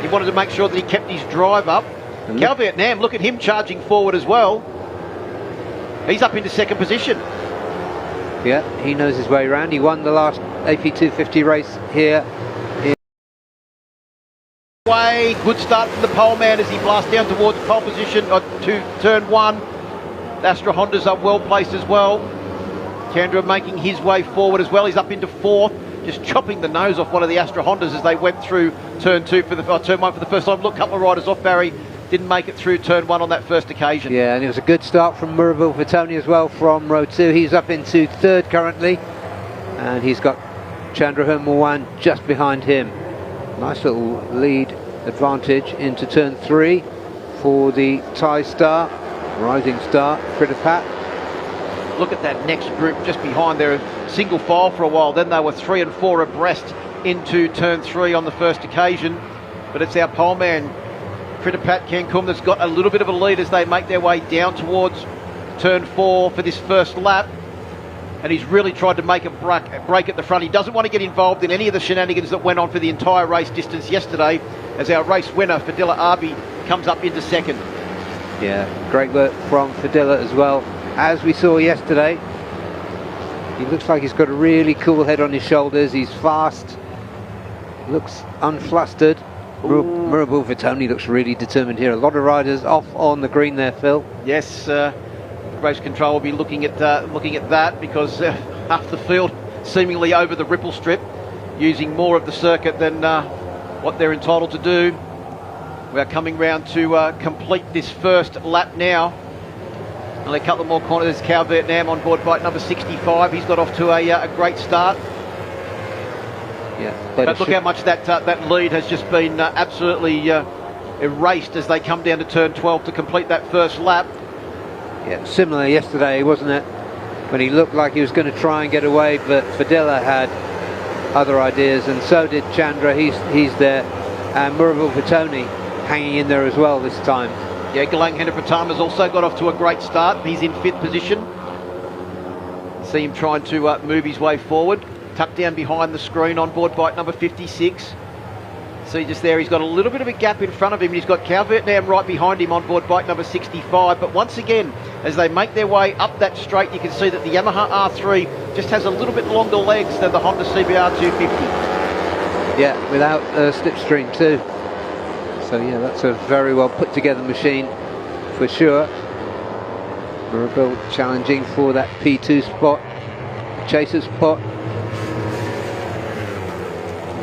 He wanted to make sure that he kept his drive up. Cal Vietnam, look at him charging forward as well. He's up into second position. Yeah, he knows his way around. He won the last AP250 race here. Good start from the pole man as he blasts down towards pole position to turn 1. Astra Hondas are well placed as well. Candra making his way forward as well. He's up into 4th, just chopping the nose off one of the Astra Hondas as they went through turn 1 for the first time. Look, a couple of riders off, Barry. Didn't make it through turn 1 on that first occasion. Yeah, and it was a good start from Murabel Vitoni as well from row 2. He's up into 3rd currently, and he's got Chandrahar Mohan just behind him. Nice little lead advantage into turn 3 for the Thai star, rising star, Pritipat. Look at that next group just behind there, single file for a while. Then they were 3 and 4 abreast into turn 3 on the first occasion. But it's our poleman, Pritipat Kankum, that's got a little bit of a lead as they make their way down towards turn 4 for this first lap. And he's really tried to make a break at the front. He doesn't want to get involved in any of the shenanigans that went on for the entire race distance yesterday, as our race winner, Fadila Arbi, comes up into 2nd. Yeah, great work from Fadila as well. As we saw yesterday, he looks like he's got a really cool head on his shoulders. He's fast, looks unflustered. Murabel Vitoni looks really determined here. A lot of riders off on the green there, Phil. Yes, race control will be looking at that because half the field seemingly over the ripple strip, using more of the circuit than what they're entitled to do. We are coming round to complete this first lap now. Only a couple more corners. There's Cal Vietnam on board bike number 65. He's got off to a great start. Yeah, but look how much that lead has just been absolutely erased as they come down to turn 12 to complete that first lap. Yeah, similar yesterday, wasn't it? When he looked like he was going to try and get away, but Fadila had other ideas, and so did Chandra. He's there, and Murabel Vitoni hanging in there as well this time. Yeah, Galang Hendra-Pratama's also got off to a great start. He's in 5th position. See him trying to move his way forward. Tucked down behind the screen on board bike number 56. See just there, he's got a little bit of a gap in front of him. He's got Cal Vietnam right behind him on board bike number 65. But once again, as they make their way up that straight, you can see that the Yamaha R3 just has a little bit longer legs than the Honda CBR 250. Yeah, without slipstream too. So yeah, that's a very well put together machine for sure. Murabel challenging for that P2 spot, chaser spot.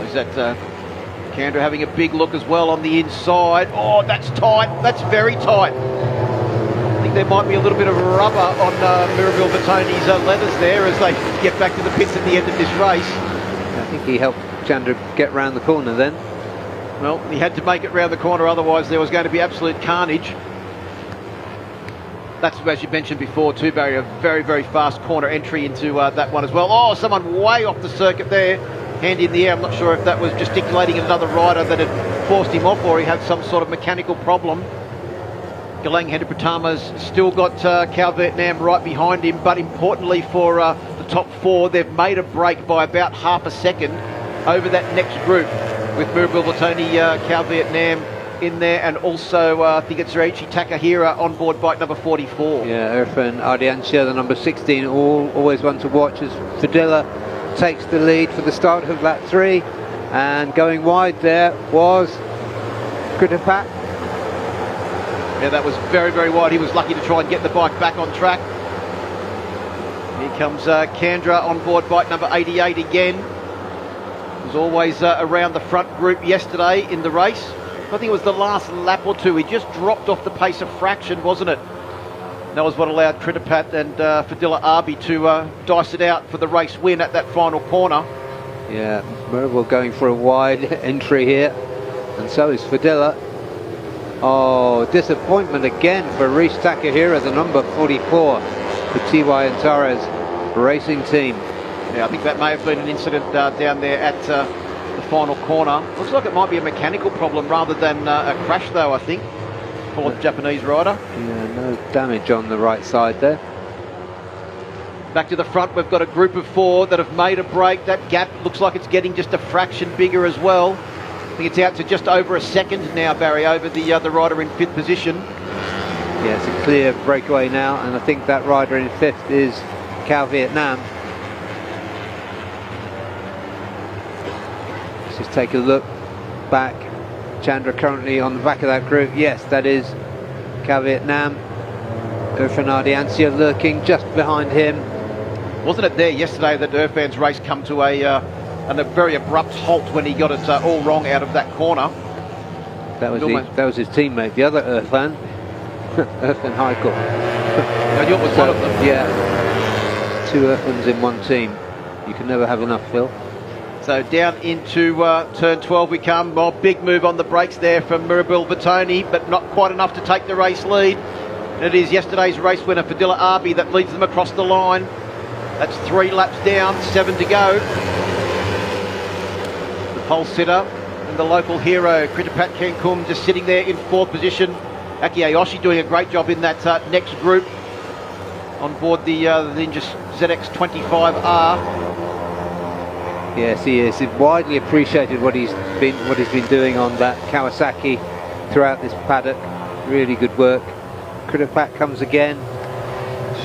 Is that Candra having a big look as well on the inside? Oh, that's tight. That's very tight. I think there might be a little bit of rubber on Murabel Vitoni's leathers there as they get back to the pits at the end of this race. I think he helped Chandra get round the corner then. Well, he had to make it round the corner, otherwise there was going to be absolute carnage. That's, as you mentioned before too, Barry, a very, very fast corner entry into that one as well. Oh, someone way off the circuit there. Hand in the air. I'm not sure if that was gesticulating at another rider that had forced him off or he had some sort of mechanical problem. Galang Hendra-Pratama's still got Cal Vietnam right behind him, but importantly for the top 4, they've made a break by about half a second over that next group with Murabel Vitoni, Cal Vietnam in there, and also I think it's Reichi Takahira on board bike number 44. Yeah, Irfan Ardiantia, the number 16, always one to watch as Fadila takes the lead for the start of lap 3, and going wide there was Pritipat. Yeah, that was very, very wide. He was lucky to try and get the bike back on track. Here comes Candra on board bike number 88 again. He was always around the front group yesterday in the race. I think it was the last lap or two. He just dropped off the pace a fraction, wasn't it? That was what allowed Pritipat and Fadila Arbi to dice it out for the race win at that final corner. Yeah, Murabel going for a wide entry here, and so is Fadila. Oh, disappointment again for Reichi Takahira, the number 44 for TY Antares Racing Team. Yeah, I think that may have been an incident down there at the final corner. Looks like it might be a mechanical problem rather than a crash though, I think, for the Japanese rider. Yeah, no damage on the right side there. Back to the front, we've got a group of 4 that have made a break. That gap looks like it's getting just a fraction bigger as well. I think it's out to just over a second now, Barry, over the rider in 5th position. Yeah, it's a clear breakaway now, and I think that rider in 5th is Cal Vietnam. Let's just take a look back. Chandra currently on the back of that group. Yes, that is Cal Vietnam. Irfan Ardiancia lurking just behind him. Wasn't it there yesterday that Irfan's race come to a very abrupt halt when he got it all wrong out of that corner? That was his teammate, the other Irfan. Irfan Haikal. And you was one of them. Yeah, 2 Irfans in one team. You can never have enough, Phil. So down into turn 12 we come. Well, big move on the brakes there from Mirabel Vitoni, but not quite enough to take the race lead. And it is yesterday's race winner, Fadila Arbi, that leads them across the line. That's 3 laps down, 7 to go. The pole sitter and the local hero, Kritapat Kenkum, just sitting there in 4th position. Aki Ayoshi doing a great job in that next group on board the Ninja ZX25R. Yes, he is. He's widely appreciated what he's been doing on that Kawasaki throughout this paddock. Really good work. Kritapat comes again,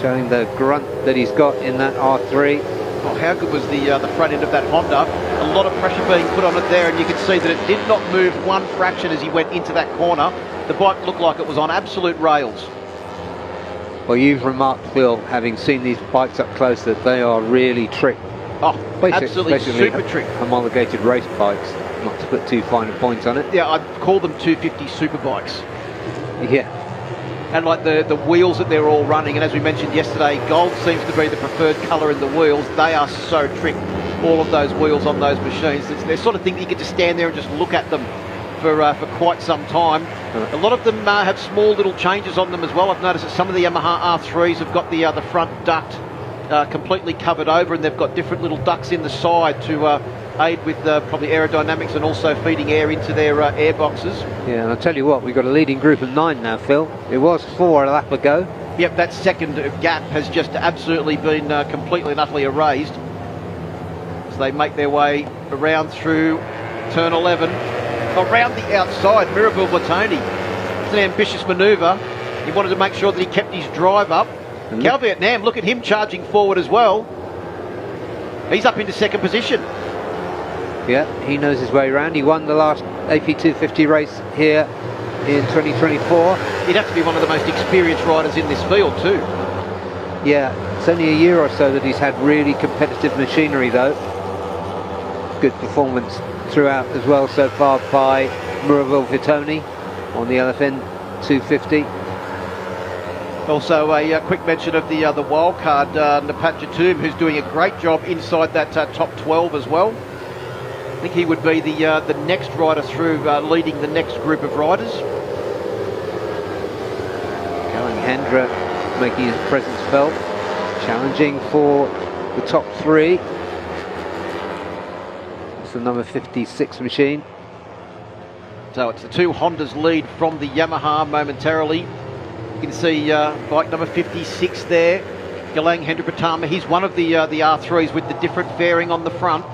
showing the grunt that he's got in that R3. Oh, how good was the front end of that Honda? A lot of pressure being put on it there, and you could see that it did not move one fraction as he went into that corner. The bike looked like it was on absolute rails. Well, you've remarked, Phil, having seen these bikes up close, that they are really tricked. Oh, absolutely super trick. Homologated race bikes, not to put too fine a point on it. Yeah, I'd call them 250 super bikes. Yeah. And like the wheels that they're all running, and as we mentioned yesterday, gold seems to be the preferred colour in the wheels. They are so tricked, all of those wheels on those machines. It's the sort of thing that you could just stand there and just look at them for quite some time. A lot of them have small little changes on them as well. I've noticed that some of the Yamaha R3s have got the front duct completely covered over, and they've got different little ducts in the side to aid with probably aerodynamics and also feeding air into their air boxes. Yeah, and I'll tell you what, we've got a leading group of 9 now, Phil. It was 4 a lap ago. Yep, that second gap has just absolutely been completely and utterly erased as they make their way around through turn 11. Around the outside, Mirabel Vitoni. It's an ambitious manoeuvre. He wanted to make sure that he kept his drive up. Cal Vietnam, look at him charging forward as well. He's up into 2nd position. Yeah, he knows his way around. He won the last AP250 race here in 2024. He'd have to be one of the most experienced riders in this field too. Yeah, it's only a year or so that he's had really competitive machinery though. Good performance throughout as well so far by Mirabel Vitoni on the LFN 250. Also a quick mention of the wildcard, Napat Jatoom, who's doing a great job inside that top 12 as well. I think he would be the next rider through, leading the next group of riders. Kalan Hendra making his presence felt, challenging for the top 3. It's the number 56 machine. So it's the 2 Hondas lead from the Yamaha momentarily. You can see bike number 56 there, Galang Hendra Pratama. He's one of the R3s with the different fairing on the front.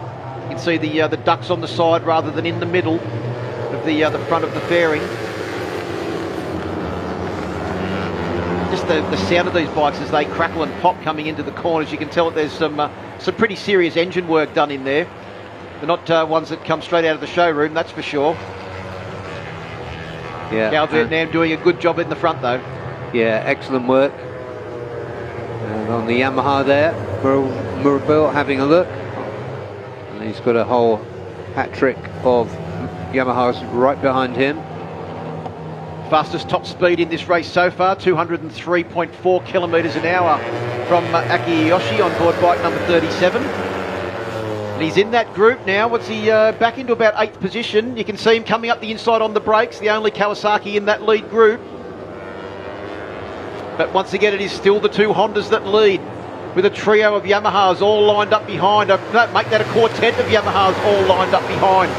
You can see the ducts on the side rather than in the middle of the front of the fairing. Just the sound of these bikes as they crackle and pop coming into the corners. You can tell that there's some pretty serious engine work done in there. They're not ones that come straight out of the showroom, that's for sure. Yeah. Cal Vietnam doing a good job in the front though. Yeah, excellent work. And on the Yamaha there, Mirabel having a look. And he's got a whole hat-trick of Yamahas right behind him. Fastest top speed in this race so far, 203.4 kilometres an hour from Aki Ayoshi on board bike number 37. And he's in that group now. What's he back into about 8th position? You can see him coming up the inside on the brakes, the only Kawasaki in that lead group. But once again, it is still the 2 Hondas that lead, with a trio of Yamahas all lined up behind. Make that a quartet of Yamahas all lined up behind.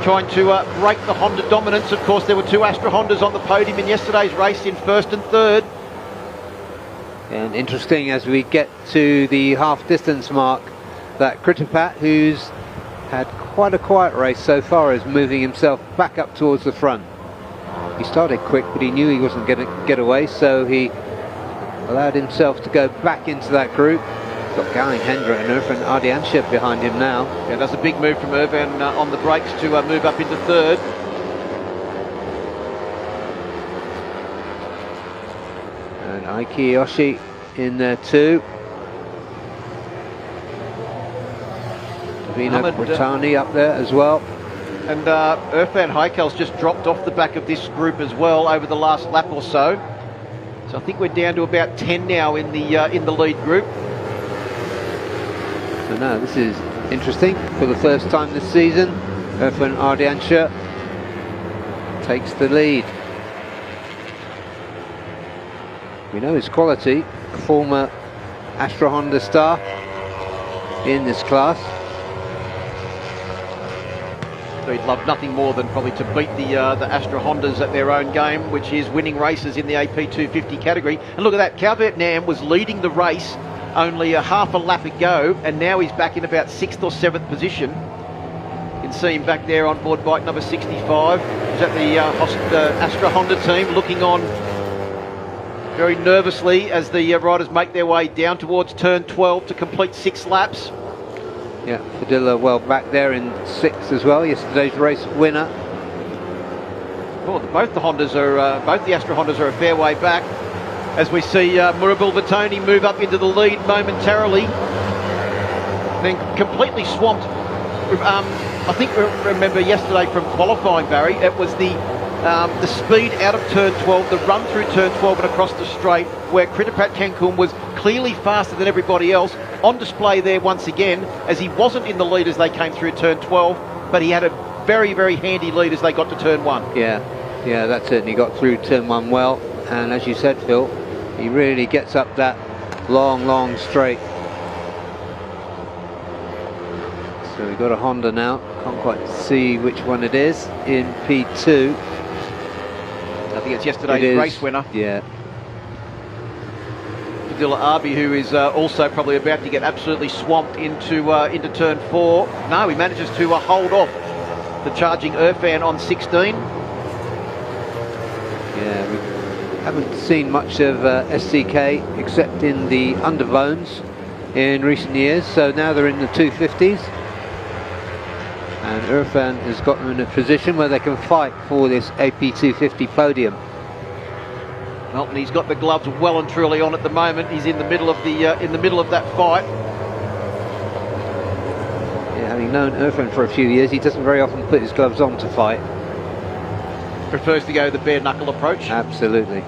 Trying to break the Honda dominance. Of course, there were 2 Astra Hondas on the podium in yesterday's race in 1st and 3rd. And interesting as we get to the half distance mark, that Kritapat, who's had quite a quiet race so far, as moving himself back up towards the front. He started quick, but he knew he wasn't going to get away, so he allowed himself to go back into that group. Got Galing Hendra and Irfan Ardianshah behind him now. Yeah, that's a big move from Irfan on the brakes to move up into third. And Aiki Yoshi in there too. Davina Bratani up there as well. And Irfan Heikel's just dropped off the back of this group as well over the last lap or so. So I think we're down to about 10 now in the lead group. So now this is interesting. For the first time this season, Irfan Ardianshah takes the lead. We know his quality, a former Astra Honda star in this class. So he'd love nothing more than probably to beat the Astra Hondas at their own game, which is winning races in the AP 250 category. And look at that, Cal Vietnam was leading the race only a half a lap ago, and now he's back in about 6th or 7th position. You can see him back there on board bike number 65. He's at the Astra Honda team, looking on very nervously as the riders make their way down towards turn 12 to complete 6 laps. Yeah, Fadilla well back there in 6th as well, yesterday's race winner. Oh, both the Hondas are, both the Astra Hondas are a fair way back. As we see Murabil Vatoni move up into the lead momentarily, then completely swamped. I think remember yesterday from qualifying, Barry, it was the speed out of turn 12, the run through turn 12 and across the straight, where Kritapat Cancun was clearly faster than everybody else, on display there once again, as he wasn't in the lead as they came through turn 12, but he had a very, very handy lead as they got to turn 1. Yeah, that's it. And he got through turn 1 well, and as you said, Phil, he really gets up that long straight. So we've got a Honda now, can't quite see which one it is, in P2. I think it's yesterday's race winner. Yeah. Fadilla Arbi, who is also probably about to get absolutely swamped into turn 4. No, he manages to hold off the charging Irfan on 16. Yeah, we haven't seen much of SCK except in the underbones in recent years, so now they're in the 250s. And Irfan has got them in a position where they can fight for this AP 250 podium. Well, and he's got the gloves well and truly on at the moment. He's in the middle of that fight. Yeah, having known Irfan for a few years, he doesn't very often put his gloves on to fight. Prefers to go the bare knuckle approach. Absolutely.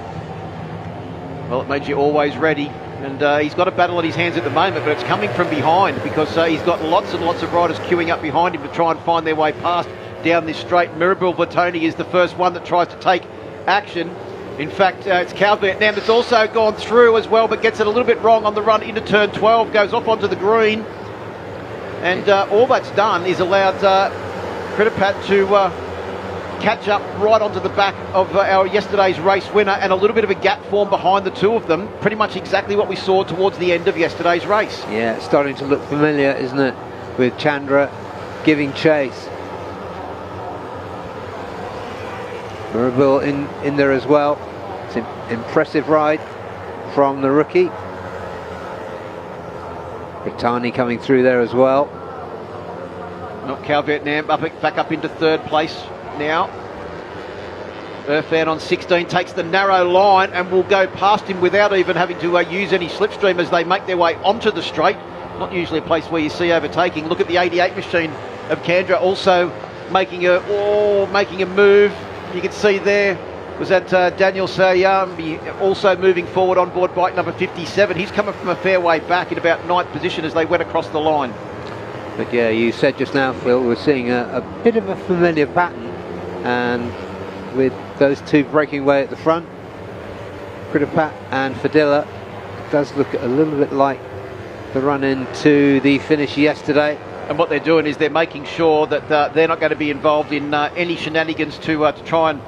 Well, it means you're always ready. And he's got a battle at his hands at the moment, but it's coming from behind because he's got lots and lots of riders queuing up behind him to try and find their way past down this straight. Mirabil Vatoni is the first one that tries to take action. In fact, it's Cal Vietnam that's also gone through as well, but gets it a little bit wrong on the run into turn 12, goes off onto the green. And all that's done is allowed Kritapat to catch up right onto the back of our yesterday's race winner, and a little bit of a gap formed behind the two of them. Pretty much exactly what we saw towards the end of yesterday's race. Yeah, it's starting to look familiar, isn't it? With Chandra giving chase. Murabil in there as well. It's an impressive ride from the rookie. Bratani coming through there as well. Not Cal Vietnam back up into third place now. Irfan on 16 takes the narrow line and will go past him without even having to use any slipstream as they make their way onto the straight. Not usually a place where you see overtaking. Look at the 88 machine of Candra also making a move. You can see there was that Daniel Sayambi also moving forward on board bike number 57. He's coming from a fair way back in about 9th position as they went across the line. But yeah, you said just now, Phil, we're seeing a bit of a familiar pattern, and with those two breaking away at the front, Kritapat and Fadilla, it does look a little bit like the run into the finish yesterday. And what they're doing is they're making sure that they're not going to be involved in any shenanigans to try and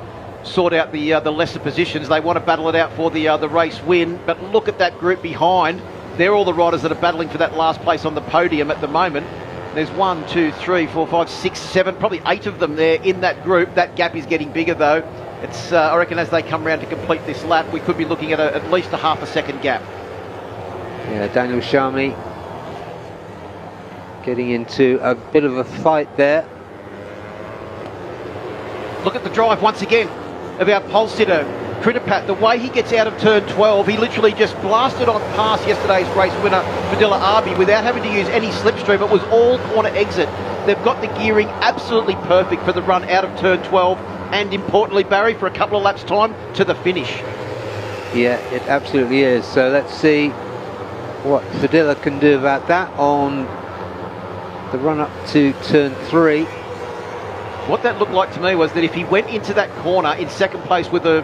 sort out the lesser positions. They want to battle it out for the race win. But look at that group behind. They're all the riders that are battling for that last place on the podium at the moment. There's 1, 2, 3, 4, 5, 6, 7, probably 8 of them there in that group. That gap is getting bigger though. It's, I reckon as they come around to complete this lap, we could be looking at at least a half a second gap. Yeah, Daniel Sharmy getting into a bit of a fight there. Look at the drive once again of our pole sitter, Critterpat. The way he gets out of turn 12, he literally just blasted on past yesterday's race winner, Fadila Arbi, without having to use any slipstream. It was all corner exit. They've got the gearing absolutely perfect for the run out of turn 12, and importantly, Barry, for a couple of laps' time to the finish. Yeah, it absolutely is. So let's see what Fadila can do about that on the run up to turn 3. What that looked like to me was that if he went into that corner in second place with the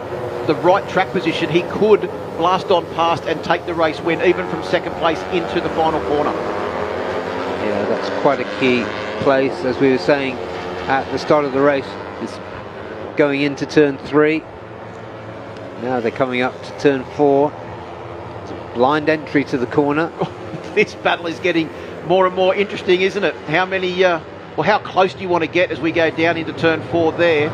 right track position, he could blast on past and take the race win, even from second place into the final corner. Yeah, that's quite a key place, as we were saying at the start of the race. It's going into turn 3. Now they're coming up to turn 4. It's a blind entry to the corner. This battle is getting more and more interesting, isn't it? How many, well, how close do you want to get as we go down into turn 4 there?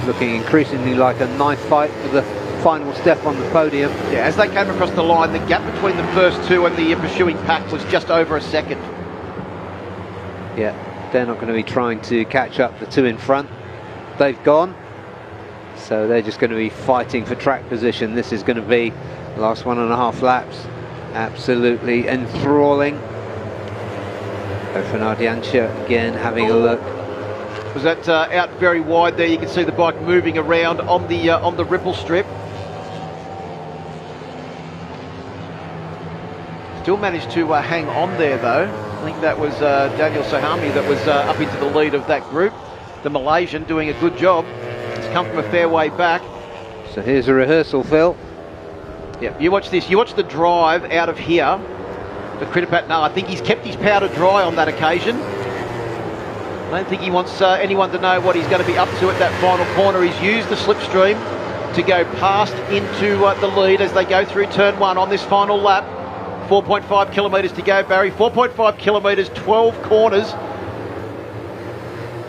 Looking increasingly like a knife fight for the final step on the podium. Yeah, as they came across the line, the gap between the first two and the pursuing pack was just over a second. Yeah, they're not going to be trying to catch up the two in front. They've gone. So they're just going to be fighting for track position. This is going to be the last 1.5 laps. Absolutely enthralling. Fernardiancha again having a look. Was that out very wide there? You can see the bike moving around on the ripple strip. Still managed to hang on there though. I think that was Daniel Sohami that was up into the lead of that group. The Malaysian doing a good job. He's come from a fair way back. So here's a rehearsal, Phil. Yeah, you watch this. You watch the drive out of here. The Critterpat, no, I think he's kept his powder dry on that occasion. I don't think he wants anyone to know what he's going to be up to at that final corner. He's used the slipstream to go past into the lead as they go through turn 1 on this final lap. 4.5 kilometres to go, Barry. 4.5 kilometres, 12 corners.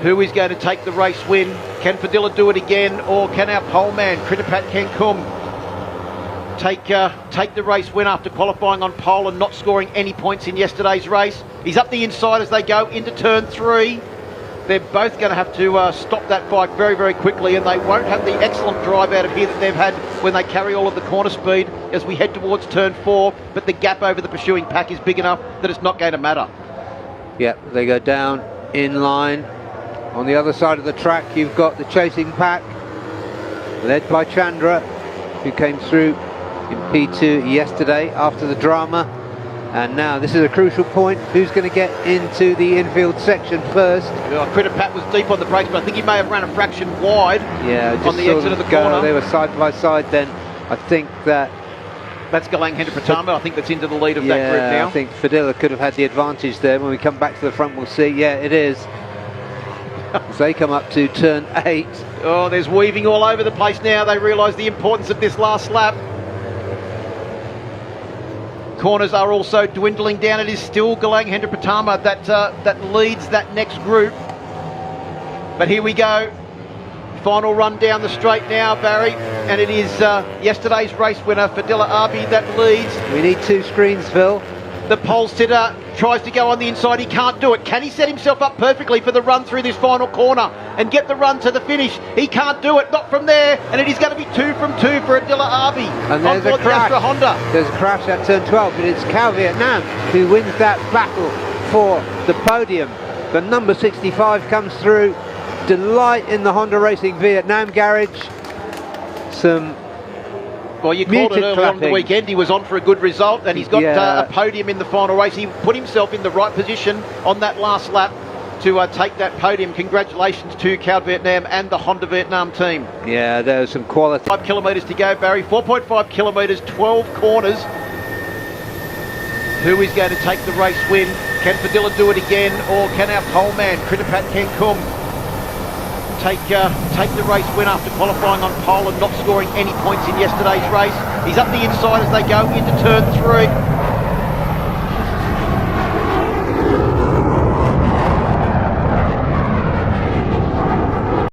Who is going to take the race win? Can Fadila do it again, or can our pole man, Critterpat Kenkum, take the race win after qualifying on pole and not scoring any points in yesterday's race? He's up the inside as they go into turn 3. They're both going to have to stop that bike very, very quickly, and they won't have the excellent drive out of here that they've had when they carry all of the corner speed as we head towards turn 4, but the gap over the pursuing pack is big enough that it's not going to matter. Yep, they go down in line. On the other side of the track, you've got the chasing pack, led by Chandra, who came through in P2 yesterday after the drama. And now this is a crucial point. Who's going to get into the infield section first? Well, Critterpat was deep on the brakes, but I think he may have run a fraction wide. Yeah, just on the exit of the corner. They were side by side then. I think that's Galang Hendra-Pratama, I think that's into the lead of that group now. I think Fadila could have had the advantage there. When we come back to the front, we'll see. Yeah, it is. As they come up to turn 8. Oh, there's weaving all over the place now. They realise the importance of this last lap. Corners are also dwindling down. It is still Galang Hendra-Pratama that leads that next group. But here we go. Final run down the straight now, Barry. And it is yesterday's race winner, Fadila Arbi, that leads. We need 2 screens, Phil. The pole sitter tries to go on the inside. He can't do it. Can he set himself up perfectly for the run through this final corner and get the run to the finish? He can't do it. Not from there. And it is going to be 2 from 2 for Adila Arbi. And there's a crash. The Honda. There's a crash at turn 12, but it's Cal Vietnam who wins that battle for the podium. The number 65 comes through. Delight in the Honda Racing Vietnam garage. Well, you called it earlier on the weekend. He was on for a good result, and he's got a podium in the final race. He put himself in the right position on that last lap to take that podium. Congratulations to Cal Vietnam and the Honda Vietnam team. Yeah, there's some quality. 5 kilometres to go, Barry. 4.5 kilometres, 12 corners. Who is going to take the race win? Can Fadila do it again, or can our pole man, Critterpat Kenkum, take the race win after qualifying on pole and not scoring any points in yesterday's race? He's up the inside as they go into turn 3.